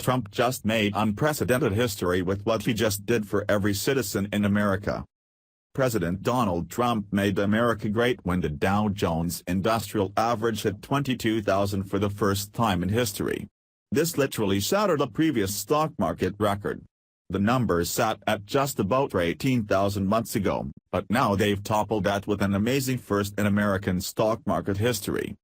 Trump just made unprecedented history with what he just did for every citizen in America. President Donald Trump made America great when the Dow Jones Industrial Average hit 22,000 for the first time in history. This literally shattered a previous stock market record. The numbers sat at just about 18,000 months ago, but now they've toppled that with an amazing first in American stock market history.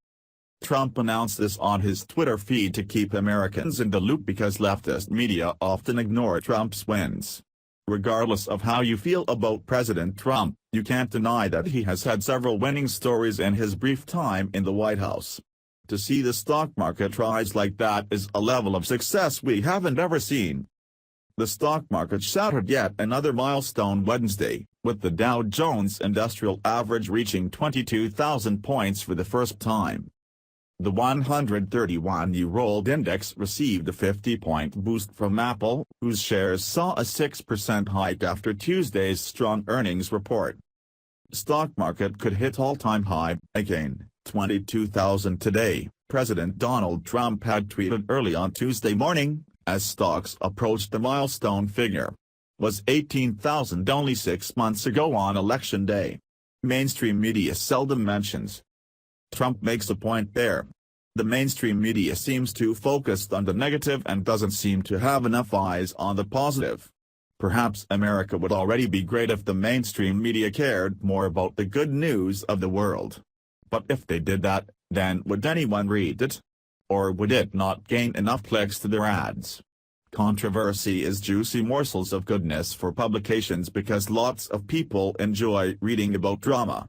Trump announced this on his Twitter feed to keep Americans in the loop because leftist media often ignore Trump's wins. Regardless of how you feel about President Trump, you can't deny that he has had several winning stories in his brief time in the White House. To see the stock market rise like that is a level of success we haven't ever seen. The stock market shattered yet another milestone Wednesday, with the Dow Jones Industrial Average reaching 22,000 points for the first time. The 131-year-old index received a 50-point boost from Apple, whose shares saw a 6% hike after Tuesday's strong earnings report. Stock market could hit all-time high again, 22,000 today, President Donald Trump had tweeted early on Tuesday morning, as stocks approached the milestone figure. Was 18,000 only 6 months ago on Election Day? Mainstream media seldom mentions. Trump makes a point there. The mainstream media seems too focused on the negative and doesn't seem to have enough eyes on the positive. Perhaps America would already be great if the mainstream media cared more about the good news of the world. But if they did that, then would anyone read it? Or would it not gain enough clicks to their ads? Controversy is juicy morsels of goodness for publications because lots of people enjoy reading about drama.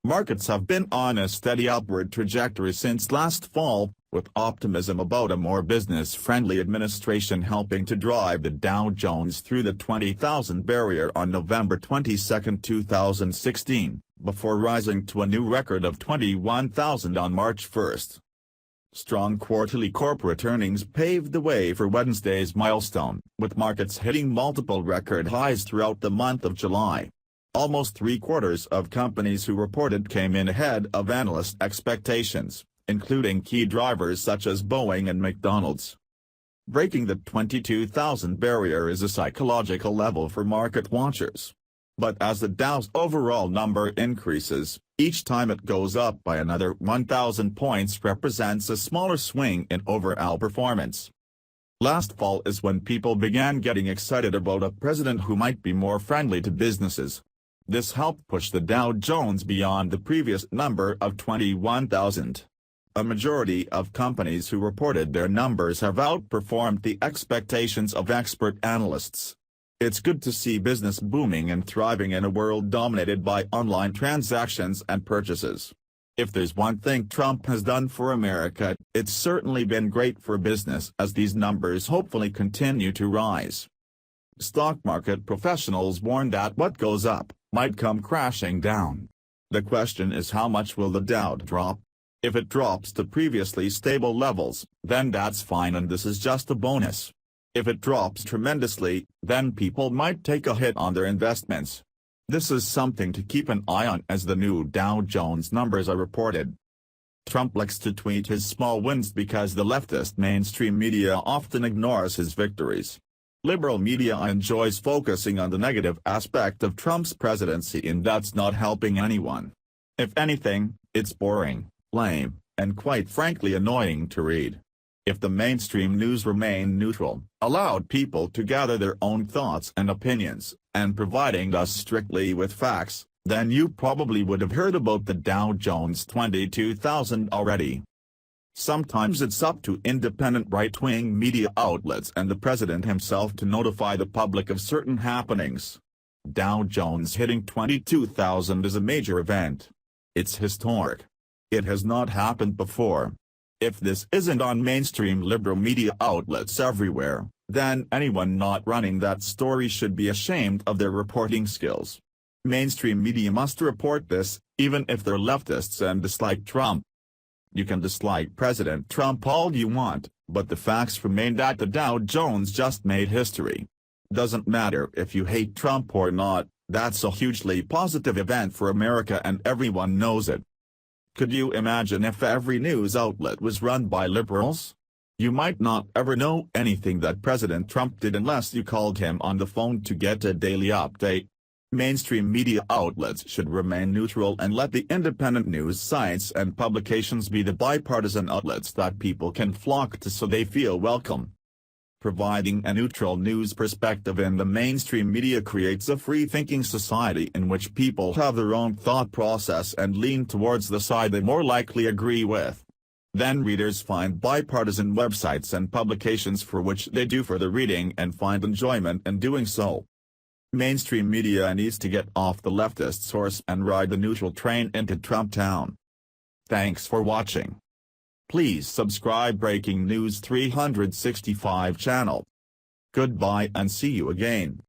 Markets have been on a steady upward trajectory since last fall, with optimism about a more business-friendly administration helping to drive the Dow Jones through the 20,000 barrier on November 22, 2016, before rising to a new record of 21,000 on March 1. Strong quarterly corporate earnings paved the way for Wednesday's milestone, with markets hitting multiple record highs throughout the month of July. Almost three-quarters of companies who reported came in ahead of analyst expectations, including key drivers such as Boeing and McDonald's. Breaking the 22,000 barrier is a psychological level for market watchers. But as the Dow's overall number increases, each time it goes up by another 1,000 points represents a smaller swing in overall performance. Last fall is when people began getting excited about a president who might be more friendly to businesses. This helped push the Dow Jones beyond the previous number of 21,000. A majority of companies who reported their numbers have outperformed the expectations of expert analysts. It's good to see business booming and thriving in a world dominated by online transactions and purchases. If there's one thing Trump has done for America, it's certainly been great for business as these numbers hopefully continue to rise. Stock market professionals warn that what goes up might come crashing down. The question is, how much will the Dow drop? If it drops to previously stable levels, then that's fine and this is just a bonus. If it drops tremendously, then people might take a hit on their investments. This is something to keep an eye on as the new Dow Jones numbers are reported. Trump likes to tweet his small wins because the leftist mainstream media often ignores his victories. Liberal media enjoys focusing on the negative aspect of Trump's presidency, and that's not helping anyone. If anything, it's boring, lame, and quite frankly annoying to read. If the mainstream news remained neutral, allowed people to gather their own thoughts and opinions, and providing us strictly with facts, then you probably would have heard about the Dow Jones 22,000 already. Sometimes it's up to independent right-wing media outlets and the president himself to notify the public of certain happenings. Dow Jones hitting 22,000 is a major event. It's historic. It has not happened before. If this isn't on mainstream liberal media outlets everywhere, then anyone not running that story should be ashamed of their reporting skills. Mainstream media must report this, even if they're leftists and dislike Trump. You can dislike President Trump all you want, but the facts remain that the Dow Jones just made history. Doesn't matter if you hate Trump or not, that's a hugely positive event for America and everyone knows it. Could you imagine if every news outlet was run by liberals? You might not ever know anything that President Trump did unless you called him on the phone to get a daily update. Mainstream media outlets should remain neutral and let the independent news sites and publications be the bipartisan outlets that people can flock to so they feel welcome. Providing a neutral news perspective in the mainstream media creates a free-thinking society in which people have their own thought process and lean towards the side they more likely agree with. Then readers find bipartisan websites and publications for which they do further reading and find enjoyment in doing so. Mainstream media needs to get off the leftist horse and ride the neutral train into Trump Town. Thanks for watching. Please subscribe Breaking News 365 channel. Goodbye and see you again.